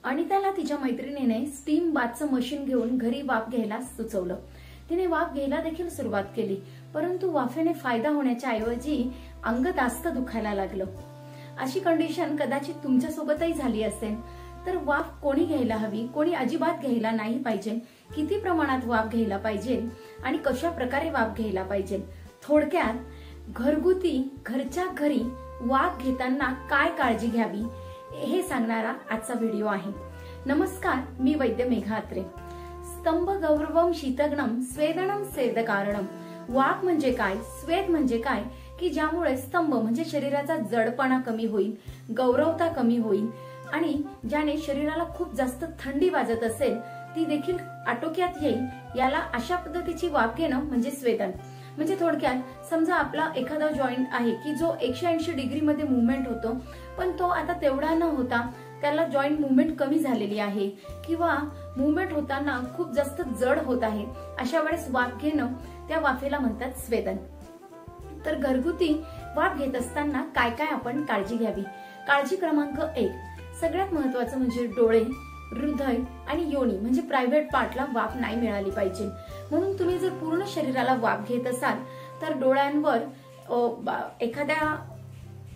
अनिताला तिच्या मैत्रिणीने steam बाथचं machine घेऊन घरी वाफ घ्यायला सुचवलं। तिने वाफ घ्यायला देखील सुरुवात केली, परंतु वाफेने फायदा होण्याच्या ऐवजी अंग जास्त दुखायला लागलं। अशी कंडिशन कदाचित तुमच्या सोबतही झाली असेल। तर वाफ कोणी घ्यायला हवी, कोणी अजिबात घ्यायला नाही पाहिजे, किती प्रमाणात वाफ घ्यायला पाहिजे आणि कशा प्रकारे वाफ घ्यायला पाहिजे, थोडक्यात घरगुती घरच्या घरी वाफ घेताना काय काळजी घ्यावी हे सांगणारा आजचा व्हिडिओ आहे। नमस्कार, मी वैद्य मेघा अत्रे। स्तंभ गौरवम शीतगणम स्वेदनम सेद कारणम। वाफ म्हणजे काय, स्वेद म्हणजे काय की ज्यामुळे स्तंभ म्हणजे शरीराचा जडपणा कमी होईल, गौरवता कमी होईल आणि ज्याने शरीराला खूप जास्त थंडी वाजत असेल ती देखील आटोक्यात येईल। याला अशा पद्धतीची वाफ घेणं म्हणजे स्वेदन। म्हणजे थोडक्यात समजा आपला एखादा जॉईंट आहे की जो 180 डिग्री मध्ये मुवमेंट होतो, पण तो आता तेवढा न होता त्याला जॉईंट मुवमेंट कमी झालेली आहे किंवा मुवमेंट होताना खूप जास्त जड होत आहे, अशा वेळेस वाफ घेणं त्या वाफेला म्हणतात स्वेदन। तर घरगुती वाफ घेत असताना काय काय आपण काळजी घ्यावी। काळजी क्रमांक 1, सगळ्यात महत्वाचं म्हणजे डोळे, हृदय आणि योनी म्हणजे प्रायव्हेट पार्टला वाफ नाही मिळाली पाहिजे। म्हणून तुम्ही जर पूर्ण शरीराला वाफ घेत असाल तर डोळ्यांवर एखाद्या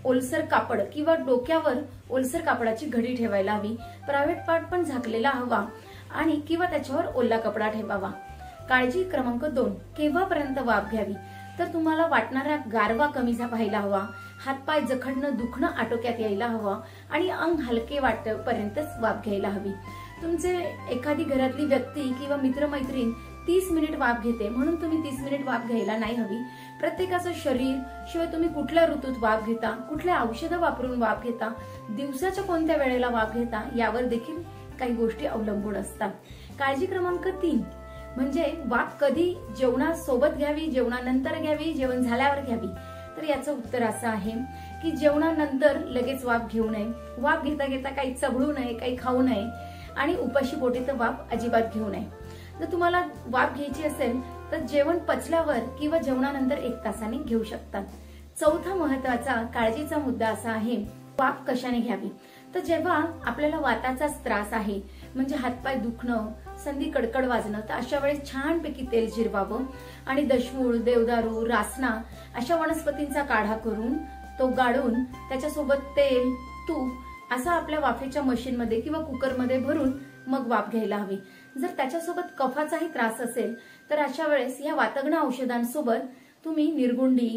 ओलसर कापड किंवा डोक्यावर ओलसर कापडाची घडी ठेवायला हवी। प्रायव्हेट पार्ट पण झाकलेला हवा आणि किंवा त्याच्यावर ओला कपडा ठेवावा। काळजी क्रमांक 2, केव्हापर्यंत वाफ घ्यावी तर तुम्हाला वाटणारा गारवा कमी व्हायला हवा, हातपाय जखडणं दुखणं आटोक्यात यायला हवं आणि अंग हलके वाटेपर्यंतच वाफ घ्यायला हवी। तुमचे एखादी घरातली व्यक्ती किंवा मित्रमैत्रीण 30 मिनिट वाफ घेते म्हणून तुम्ही 30 मिनिट वाफ घ्यायला नाही हवी। प्रत्येकाचं शरीर, शिवाय तुम्ही कुठल्या ऋतूत वाफ घेता, कुठल्या औषधं वापरून वाफ घेता, दिवसाच्या कोणत्या वेळेला वाफ घेता यावर देखील काही गोष्टी अवलंबून असतात। काळजी क्रमांक 3 म्हणजे वाफ कधी जेवणासोबत घ्यावी, जेवणानंतर घ्यावी, जेवण झाल्यावर घ्यावी। तर याचं उत्तर असं आहे की जेवणानंतर लगेच वाफ घेऊ नये, वाफ घेता घेता काही चबळू नये, काही खाऊ नये आणि उपाशी पोटी तर वाफ अजिबात घेऊ नये। जर तुम्हाला वाफ घ्यायची असेल तर जेवण पचल्यावर किंवा जेवणानंतर 1 तासाने घेऊ शकतात। चौथा महत्वाचा काळजीचा मुद्दा असा आहे, वाफ कशाने घ्यावी तर जेव्हा आपल्याला वाताचाच त्रास आहे म्हणजे हातपाय दुखणं, संधी कडकड वाजणं, तर अशा वेळेस छानपैकी तेल जिरवावं आणि दशमूळ, देवदारू, रासना अशा वनस्पतींचा काढा करून तो गाळून त्याच्यासोबत तेल, तूप असा आपल्या वाफेच्या मशीनमध्ये किंवा कुकरमध्ये भरून मग वाफ घ्यायला हवी। जर त्याच्यासोबत कफाचाही त्रास असेल तर अशा वेळेस या वातग्न औषधांसोबत तुम्ही निर्गुंडी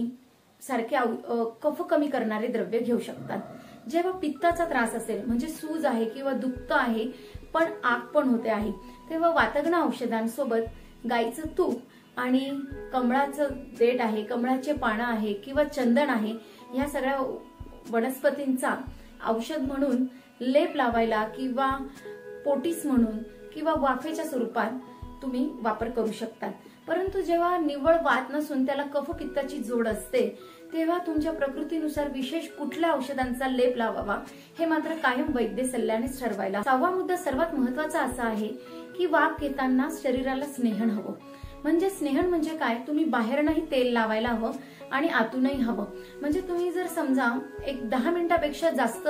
सारखे कफ कमी करणारे द्रव्य घेऊ शकतात। जेव्हा पित्ताचा त्रास असेल म्हणजे सूज आहे किंवा दुखतं आहे पण आग पण होते आहे, तेव्हा वातग्न औषधांसोबत गाईचं तूप आणि कमळाचं देठ आहे, कमळाचे पानं आहे किंवा चंदन आहे, ह्या सगळ्या वनस्पतींचा औषध म्हणून लेप लावायला किंवा पोटीस म्हणून किंवा वाफेच्या स्वरूपात तुम्ही वापर करू शकतात। परंतु जेव्हा निव्वळ वात नसून त्याला कफ पित्ताची जोड असते तेव्हा तुमच्या प्रकृतीनुसार विशेष कुठल्या औषधांचा लेप लावावा हे मात्र कायम वैद्य सल्ल्यानेच ठरवायला। 6वा मुद्दा सर्वात महत्वाचा असा आहे की वाफ घेताना शरीराला स्नेहन हवं। म्हणजे स्नेहन म्हणजे काय, तुम्ही बाहेरनही तेल लावायला हवं आणि आतूनही हवं। म्हणजे तुम्ही जर समजा एक 10 मिनिटापेक्षा जास्त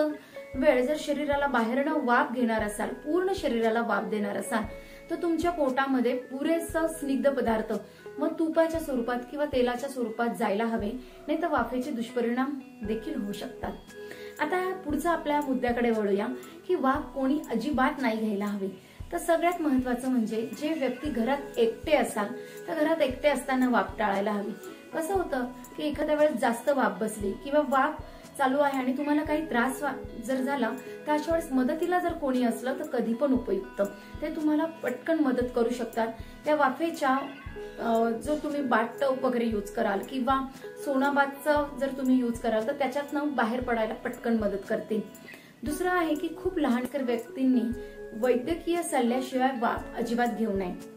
वेळ जर शरीराला बाहेरनं वाफ घेणार असाल, पूर्ण शरीराला वाफ देणार असाल तर तुमच्या पोटामध्ये पुरेसा स्निग्ध पदार्थ मग तुपाच्या स्वरूपात किंवा तेलाच्या स्वरूपात जायला हवे, नाही तर वाफेचे दुष्परिणाम देखील होऊ शकतात। आता पुढचा आपल्या मुद्द्याकडे वळूया की वाफ कोणी अजिबात नाही घ्यायला हवी। तर सगळ्यात महत्वाचं म्हणजे जे व्यक्ती घरात एकटे असाल तर घरात एकटे असताना वाफ टाळायला हवी। कसं होतं की एखाद्या वेळेस जास्त वाफ बसली किंवा वाफ चालू आहे आणि तुम्हाला काही त्रास जर झाला तर अशा वेळेस मदतीला जर कोणी असलं तर कधी पण उपयुक्त, ते तुम्हाला पटकन मदत करू शकतात। त्या वाफेच्या जो तुम्ही बाथटब वगैरे यूज कराल किंवा सोनाबाथचा जर तुम्ही यूज कराल तर त्याच्यातनं बाहेर पडायला पटकन मदत करते। दुसरं आहे की खूप लहानकर व्यक्तींनी वैद्यकीय सल्ल्याशिवाय वाफ अजिबात घेऊ नये।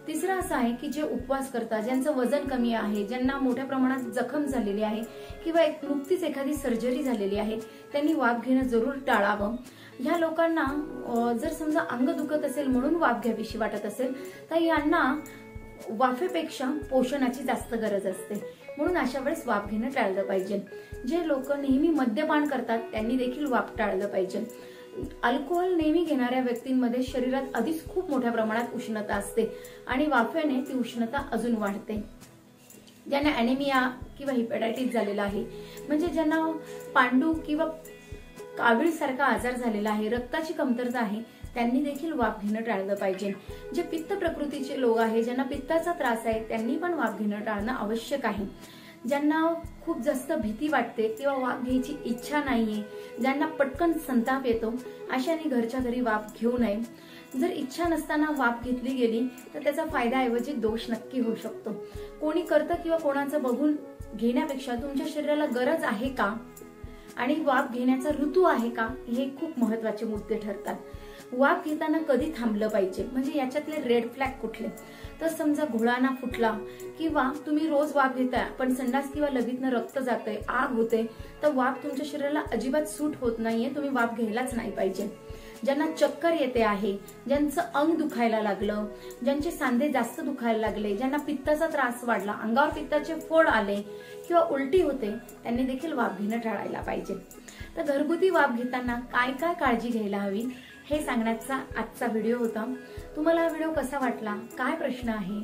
तिसरं असं आहे की जे उपवास करतात, ज्यांचं वजन कमी आहे, ज्यांना मोठ्या प्रमाणात जखम झालेली आहे किंवा नुकतीच एखादी सर्जरी झालेली आहे, त्यांनी वाफ घेणं जरूर टाळावं। ह्या लोकांना जर समजा अंग दुखत असेल म्हणून वाफ घ्यावीशी वाटत असेल तर यांना वाफेपेक्षा पोषणाची जास्त गरज असते, म्हणून अशा वेळेस वाफ घेणं टाळलं पाहिजे। जे लोक नेहमी मद्यपान करतात त्यांनी देखील वाफ टाळलं पाहिजे। अल्कोहोल नेहमी घेणाऱ्या व्यक्तींमध्ये शरीरात आधीच खूप मोठ्या प्रमाणात उष्णता असते आणि वाफेने ती उष्णता अजून वाढते. ज्यांना अॅनिमिया किंवा हिपॅटायटिस झालेला आहे, म्हणजे ज्यांना पांडू किंवा कावीळसारखा आजार झालेला आहे, रक्ताची कमतरता आहे, त्यांनी देखील वाफ घेणं टाळलं पाहिजे. जे पित्त प्रकृतीचे लोक आहे, ज्यांना पित्ताचा त्रास आहे, त्यांनी पण वाफ घेणं टाळणं आवश्यक आहे. ज्यांना खूप जास्त भीती वाटते किंवा वाफ घ्यायची इच्छा नाहीये, ज्यांना पटकन संताप येतो, अशाने घरच्या घरी वाफ घेऊ नये. जर इच्छा नसताना वाफ घेतली गेली तर त्याचा फायद्याऐवजी दोष नक्की होऊ शकतो. कोणी करतं किंवा कोणाचं बघून घेण्यापेक्षा तुमच्या शरीराला गरज आहे का आणि वाफ घेण्याचा ऋतू आहे का, हे खूप महत्वाचे मुद्दे ठरतात. वाफ घेताना कधी थांबलं पाहिजे, म्हणजे याच्यातले रेड फ्लॅग कुठले, तर समजा घोळाना फुटला किंवा तुम्ही रोज वाफ घेताय पण संडास किंवा लघवीतनं रक्त जातंय, आग होते, तर वाफ तुमच्या शरीराला अजिबात सूट होत नाहीये, तुम्ही वाफ घ्यायलाच नाही पाहिजे. ज्यांना चक्कर येते आहे, ज्यांचं अंग दुखायला लागलं, ज्यांचे सांधे जास्त दुखायला लागले, ज्यांना पित्ताचा त्रास वाढला, अंगावर पित्ताचे फोड आले किंवा उलटी होते, त्यांनी देखील वाफ घेणं टाळायला पाहिजे. तर घरगुती वाफ घेताना काय काय काळजी घ्यायला हवी हे सांगण्याचा आजचा व्हिडिओ होता. तुम्हाला हा व्हिडिओ कसा वाटला, काय प्रश्न आहे,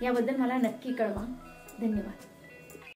याबद्दल मला नक्की कळवा. धन्यवाद.